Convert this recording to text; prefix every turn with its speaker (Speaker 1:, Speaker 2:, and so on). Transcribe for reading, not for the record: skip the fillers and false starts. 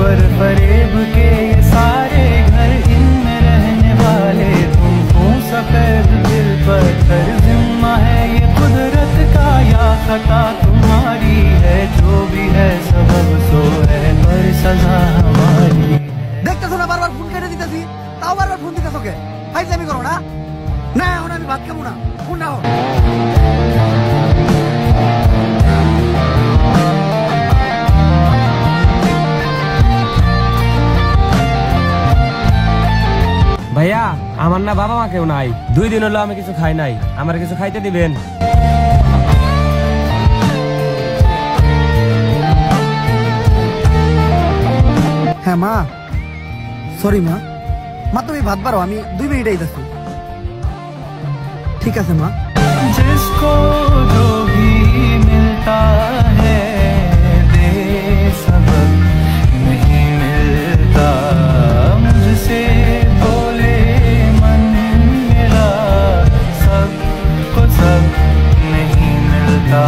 Speaker 1: पर फरेब के ये सारे घर, इनमें रहने वाले तुम हो सफेद दिल पत्थर। जिम्मा है ये कुदरत का या खता तुम्हारी है, जो भी है सबब सो है पर सजा हमारी।
Speaker 2: দেখতেছো না বারবার ফোন কেটে দিতেছি, তাও বারবার ফোন দিতেছো কে? ফাইজলামি করো না। না এখন আমি ভাত খাবো না, ফোন নাও।
Speaker 3: ভাইয়া আমার না বাবা মা কেউ নাই, 2 দিন হলো আমি কিছু খাই নাই, আমার কিছু খাইতে দিবেন?
Speaker 2: হ্যাঁ মা, সরি মা। মা তুমি ভাত বাড়ো, আমি 2 মিনিট আইতাছি। ঠিক আছে মা।
Speaker 1: जिसको जो भी मिलता है दे सबक नहीं मिलता, मुझसे बोले मन मेरा, सबको सब नहीं मिलता।